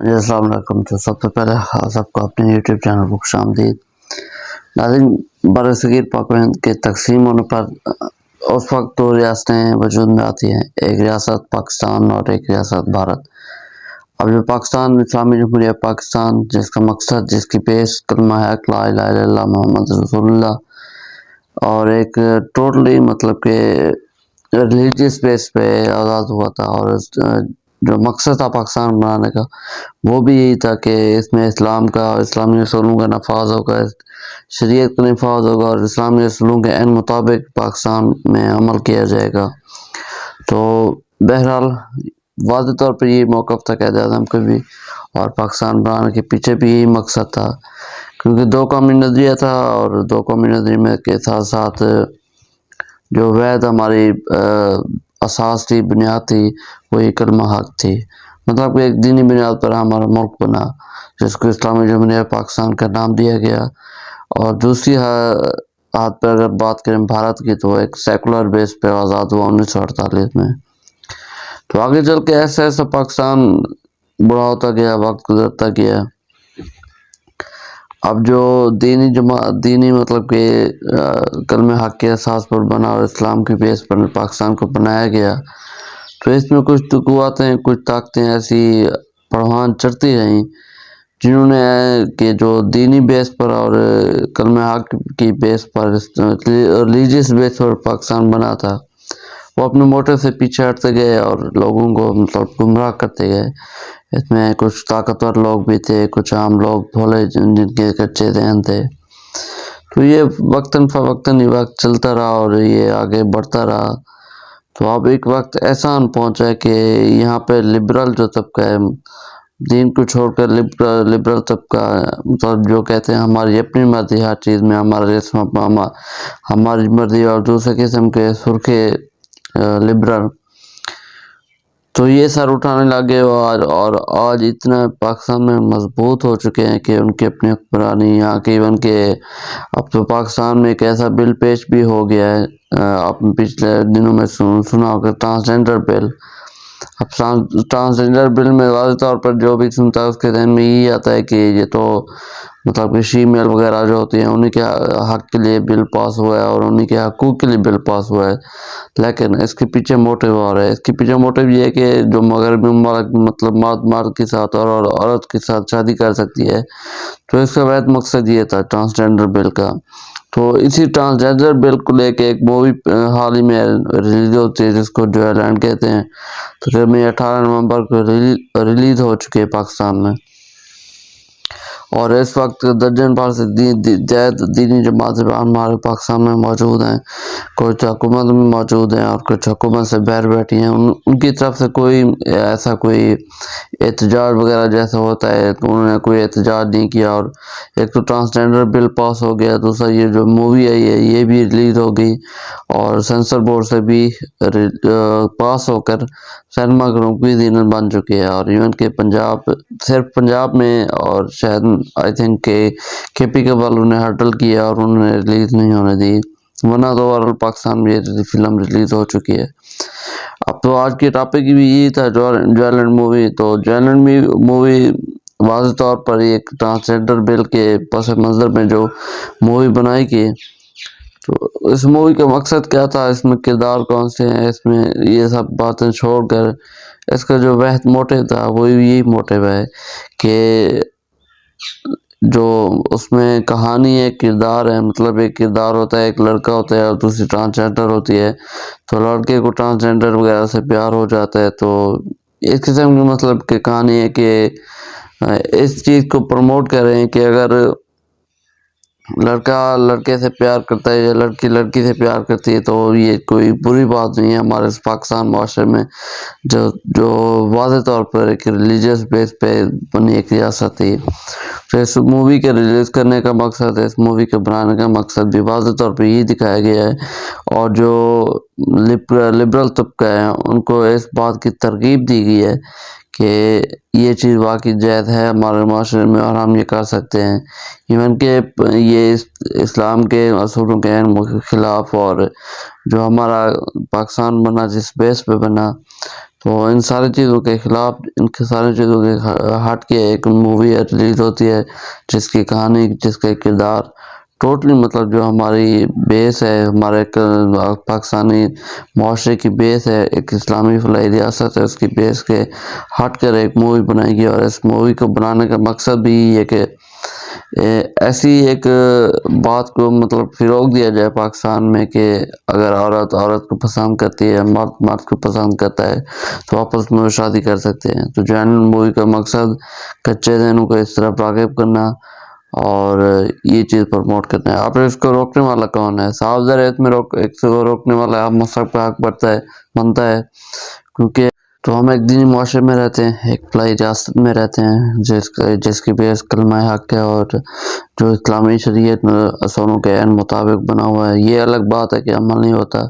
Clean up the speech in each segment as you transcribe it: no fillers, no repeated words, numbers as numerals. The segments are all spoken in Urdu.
جی السلام علیکم۔ تو سب سے پہلے سب کو اپنے یوٹیوب چینل کو خوش آمدید۔ ناظرین، بر صغیر پاک و ہند کے تقسیم ہونے پر اس وقت دو ریاستیں وجود میں آتی ہیں، ایک ریاست پاکستان اور ایک ریاست بھارت۔ اب جو پاکستان اسلامی جمہوریہ پاکستان، جس کا مقصد، جس کی بیس کلمہ ہے لا الہ الا اللہ محمد رسول اللہ، اور ایک ٹوٹلی مطلب کہ ریلیجیس بیس پہ آزاد ہوا تھا، اور جو مقصد تھا پاکستان بنانے کا وہ بھی یہی تھا کہ اس میں اسلام کا، اسلامی اصولوں کا نفاذ ہوگا، شریعت کا نفاذ ہوگا اور اسلامی اصولوں کے عین مطابق پاکستان میں عمل کیا جائے گا۔ تو بہرحال واضح طور پر یہ موقف تھا قائد اعظم کا بھی، اور پاکستان بنانے کے پیچھے بھی یہی مقصد تھا، کیونکہ دو قومی نظریہ تھا، اور دو قومی نظریے میں کے ساتھ ساتھ جو وحد ہماری اساس تھی، بنیاد تھی، وہی کلمہ حق تھی۔ مطلب کہ ایک دینی بنیاد پر ہمارا ملک بنا، جس کو اسلامی جمہوریہ پاکستان کا نام دیا گیا۔ اور دوسری ہاتھ پر اگر بات کریں بھارت کی، تو ایک سیکولر بیس پہ آزاد ہوا 1948 میں۔ تو آگے چل کے ایسا ایسا پاکستان بڑا ہوتا گیا، وقت گزرتا گیا۔ اب جو دینی مطلب کہ کلمہ حق کے اساس پر بنا اور اسلام کے بیس پر پاکستان کو بنایا گیا، تو اس میں کچھ قوتیں، کچھ طاقتیں ایسی پڑھوان چڑھتی رہیں، جنہوں نے کہ جو دینی بیس پر اور کلمہ حق کی بیس پر، ریلیجیس بیس پر پاکستان بنا تھا، وہ اپنے موٹو سے پیچھے ہٹتے گئے اور لوگوں کو مطلب گمراہ کرتے گئے۔ اس میں کچھ طاقتور لوگ بھی تھے، کچھ عام لوگ بھولے جن کے کچے ذہن تھے۔ تو یہ وقتاً فوقتاً یہ وقت چلتا رہا اور یہ آگے بڑھتا رہا۔ تو اب ایک وقت ایسا پہنچا ہے کہ یہاں پہ لبرل جو طبقہ ہے، دین کو چھوڑ کر لبرل طبقہ، مطلب جو کہتے ہیں ہماری اپنی مرضی، ہر چیز میں ہماری مرضی، اور دوسرے قسم کے سرخے لبرل، تو یہ سر اٹھانے لگے، اور آج اتنا پاکستان میں مضبوط ہو چکے ہیں کہ ان کی اپنی حکمرانی یہاں کی، ان کے اب تو پاکستان میں ایک ایسا بل پیش بھی ہو گیا ہے، آپ پچھلے دنوں میں سنا ہوگا، ٹرانسجنڈر بل۔ اب ٹرانسجنڈر بل میں واضح طور پر جو بھی سنتا ہے اس کے ذہن میں یہی آتا ہے کہ یہ تو مطلب کہ فیمیل وغیرہ جو ہوتی ہیں انہی کے حق کے لیے بل پاس ہوا ہے، اور انہی کے حقوق کے لیے بل پاس ہوا ہے۔ لیکن اس کے پیچھے موٹیو اور ہے، اس کے پیچھے موٹیو یہ ہے کہ جو مغربی ممالک مطلب مرد کے ساتھ اور عورت کے ساتھ شادی کر سکتی ہے، تو اس کا واحد مقصد یہ تھا ٹرانسجنڈر بل کا۔ تو اسی ٹرانسجنڈر بل کو لے کے ایک مووی حال ہی میں ریلیز ہوتی ہے، جس کو جوائے لینڈ کہتے ہیں، تقریباً 18 نومبر کو ریلیز ہو چکے ہیں پاکستان میں۔ اور اس وقت درجن بھر سے دینی جماعتیں ہمارے پاکستان میں موجود ہیں، کچھ حکومت میں موجود ہیں اور کچھ حکومت سے باہر بیٹھی ہیں۔ ان کی طرف سے کوئی ایسا کوئی احتجاج وغیرہ جیسا ہوتا ہے تو انہوں نے کوئی احتجاج نہیں کیا، اور ایک تو ٹرانسجنڈر بل پاس ہو گیا، دوسرا یہ جو مووی آئی ہے یہ بھی ریلیز ہو گئی، اور سینسر بورڈ سے بھی پاس ہو کر سینما گھروں کی زینت بن چکی ہے۔ اور ایون کہ صرف پنجاب میں، اور شاید آئی تھنک کہ کے پی کے والوں نے ہرڈل کیا اور انہوں نے ریلیز نہیں ہونے دی، ورنہ تو اوورآل پاکستان میں یہ فلم ریلیز ہو چکی ہے۔ اب تو آج کی ٹاپک بھی یہی تھا، جوائے لینڈ مووی۔ تو جوائے لینڈ مووی واضح طور پر ایک ٹرانسجنڈر بل کے پس منظر میں جو مووی بنائی گئی، تو اس مووی کا مقصد کیا تھا، اس میں کردار کون سے ہیں، اس میں یہ سب باتیں چھوڑ کر اس کا جو واحد موٹیو تھا وہ یہی موٹیو ہے کہ جو اس میں کہانی ہے، کردار ہے، مطلب ایک کردار ہوتا ہے، ایک لڑکا ہوتا ہے اور دوسری ٹرانسجنڈر ہوتی ہے، تو لڑکے کو ٹرانسجنڈر وغیرہ سے پیار ہو جاتا ہے۔ تو اس قسم کی مطلب کہ کہانی ہے کہ اس چیز کو پروموٹ کر رہے ہیں کہ اگر لڑکا لڑکے سے پیار کرتا ہے یا لڑکی لڑکی سے پیار کرتی ہے تو یہ کوئی بری بات نہیں ہے ہمارے پاکستان معاشرے میں، جو واضح طور پر ایک ریلیجیس بیس پہ بنی ایک ریاست تھی۔ تو اس مووی کے ریلیز کرنے کا مقصد ہے، اس مووی کے بنانے کا مقصد بھی واضح طور پہ یہ دکھایا گیا ہے، اور جو لبرل طبقہ ہے ان کو اس بات کی ترغیب دی گئی ہے کہ یہ چیز واقعی جائز ہے ہمارے معاشرے میں اور ہم یہ کر سکتے ہیں، ایون کہ یہ اسلام کے اصولوں کے خلاف، اور جو ہمارا پاکستان بنا جس بیس پہ بنا، تو ان ساری چیزوں کے خلاف، ان ساری چیزوں کے ہٹ کے ایک مووی ریلیز ہوتی ہے جس کی کہانی، جس کے کردار ٹوٹلی مطلب جو ہماری بیس ہے، ہمارے پاکستانی معاشرے کی بیس ہے، ایک اسلامی فلاحی ریاست ہے، اس کی بیس کے ہٹ کر ایک مووی بنائی گئی۔ اور اس مووی کو بنانے کا مقصد بھی یہ کہ ایسی ایک بات کو مطلب فروغ دیا جائے پاکستان میں کہ اگر عورت کو پسند کرتی ہے، مرد کو پسند کرتا ہے تو آپس میں وہ شادی کر سکتے ہیں۔ تو جوائن مووی کا مقصد کچے ذہنوں کو اس طرح راغب کرنا اور یہ چیز پروموٹ کرنا ہے۔ اب اس کو روکنے والا کون ہے؟ صاف ظاہر ہے اس میں روکنے والا ہم سب کا حق بنتا ہے، کیونکہ تو ہم ایک دینی معاشرے میں رہتے ہیں، ایک فلاحی ریاست میں رہتے ہیں جس کی بیس کلمہ حق ہے اور جو اسلامی شریعت اصولوں کے عین مطابق بنا ہوا ہے۔ یہ الگ بات ہے کہ عمل نہیں ہوتا،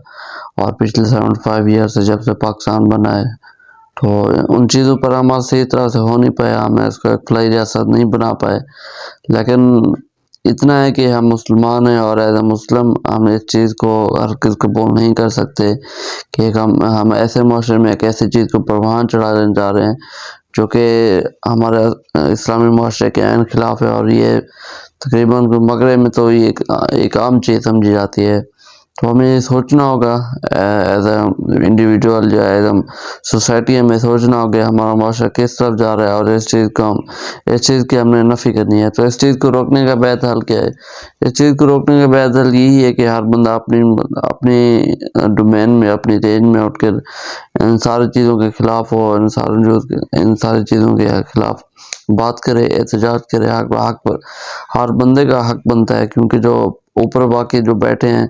اور پچھلے 75 ایئر سے جب سے پاکستان بنا ہے تو ان چیزوں پر عمل صحیح طرح سے ہو نہیں پایا، ہمیں اس کو ایک فلاحی ریاست نہیں بنا پائے۔ لیکن اتنا ہے کہ ہم مسلمان ہیں، اور ایز اے مسلم ہم اس چیز کو ہرگز قبول نہیں کر سکتے کہ ہم ایسے معاشرے میں ایک ایسی چیز کو پروان چڑھانے جا رہے ہیں جو کہ ہمارے اسلامی معاشرے کے عین خلاف ہے، اور یہ تقریباً مغرب میں تو یہ ایک عام چیز سمجھی جاتی ہے۔ تو ہمیں یہ سوچنا ہوگا ایز اے انڈیویجول یا ایز اے سوسائٹی، ہمیں سوچنا ہوگا ہمارا معاشرہ کس طرف جا رہا ہے، اور اس چیز کی ہم نے نفی کرنی ہے۔ تو اس چیز کو روکنے کا بہتر حل کیا ہے؟ اس چیز کو روکنے کا بہتر حل یہی ہے کہ ہر بندہ اپنی ڈومین میں، اپنی رینج میں اٹھ کر ان ساری چیزوں کے خلاف ہو، ان ساری چیزوں کے خلاف بات کرے، احتجاج کرے۔ حق پر ہر بندے کا حق بنتا ہے، کیونکہ جو اوپر باقی جو بیٹھے ہیں،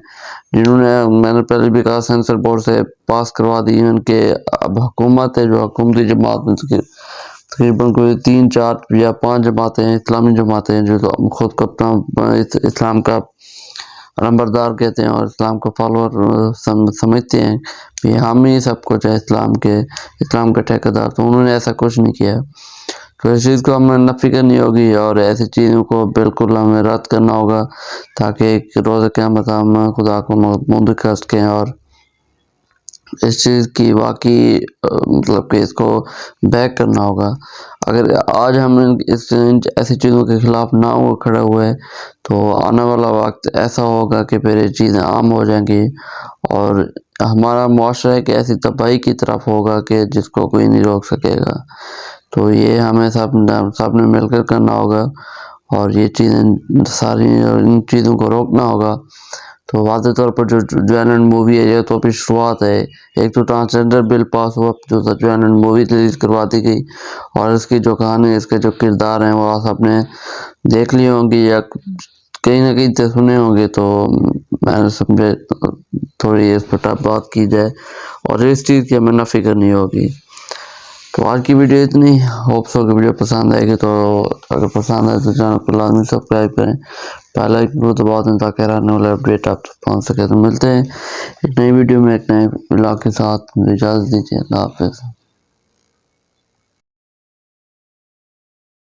جنہوں نے میں نے پہلے بھی کہا سینسر بورڈ سے پاس کروا دی، ان کے اب حکومت ہے، جو حکومتی جماعت میں تقریباً کوئی 3 4 یا 5 جماعتیں ہیں، اسلامی جماعتیں ہیں، جو خود کو اپنا اسلام کا نمبردار کہتے ہیں اور اسلام کو فالوور سمجھتے ہیں کہ ہم ہی سب کچھ ہے اسلام کا ٹھیکیدار۔ تو انہوں نے ایسا کچھ نہیں کیا۔ تو اس چیز کو ہمیں نفی کرنی ہوگی، اور ایسی چیزوں کو بالکل ہمیں رد کرنا ہوگا، تاکہ ایک روز قیامت ہم خدا کو منظور کر سکیں، اور اس چیز کی واقعی مطلب کہ اس کو بیک کرنا ہوگا۔ اگر آج ہم ایسی چیزوں کے خلاف نہ کھڑے ہوئے تو آنے والا وقت ایسا ہوگا کہ پھر یہ چیزیں عام ہو جائیں گی، اور ہمارا معاشرہ ایک ایسی تباہی کی طرف ہوگا کہ جس کو کوئی نہیں روک سکے گا۔ تو یہ ہمیں سب نے مل کر کرنا ہوگا، اور یہ چیزیں ساری ان چیزوں کو روکنا ہوگا۔ تو واضح طور پر جو جوائن مووی ہے، یہ تو ابھی شروعات ہے۔ ایک تو ٹرانسجنڈر بل پاس ہوا، جو جوائن مووی ریلیز کروا دی گئی، اور اس کی جو کہانی، اس کے جو کردار ہیں وہ سب نے دیکھ لی ہوں گی یا کہیں نہ کہیں سے سنے ہوں گے۔ تو میں نے سمجھے تھوڑی اس پر بات کی جائے، اور اس چیز کی ہمیں نفی کرنی ہوگی۔ تو آج کی ویڈیو اتنی، ہوپ سو کہ ویڈیو پسند آئے گی، تو اگر پسند آئے تو چینل کو لازمی سبسکرائب کریں، پہلا ایک کو دبا دیں تاکہ رہنے والا اپڈیٹ آپ تک پہنچ سکے۔ تو ملتے ہیں ایک نئی ویڈیو میں ایک نئے ولاگ کے ساتھ، اجازت دیجیے، اللہ حافظ۔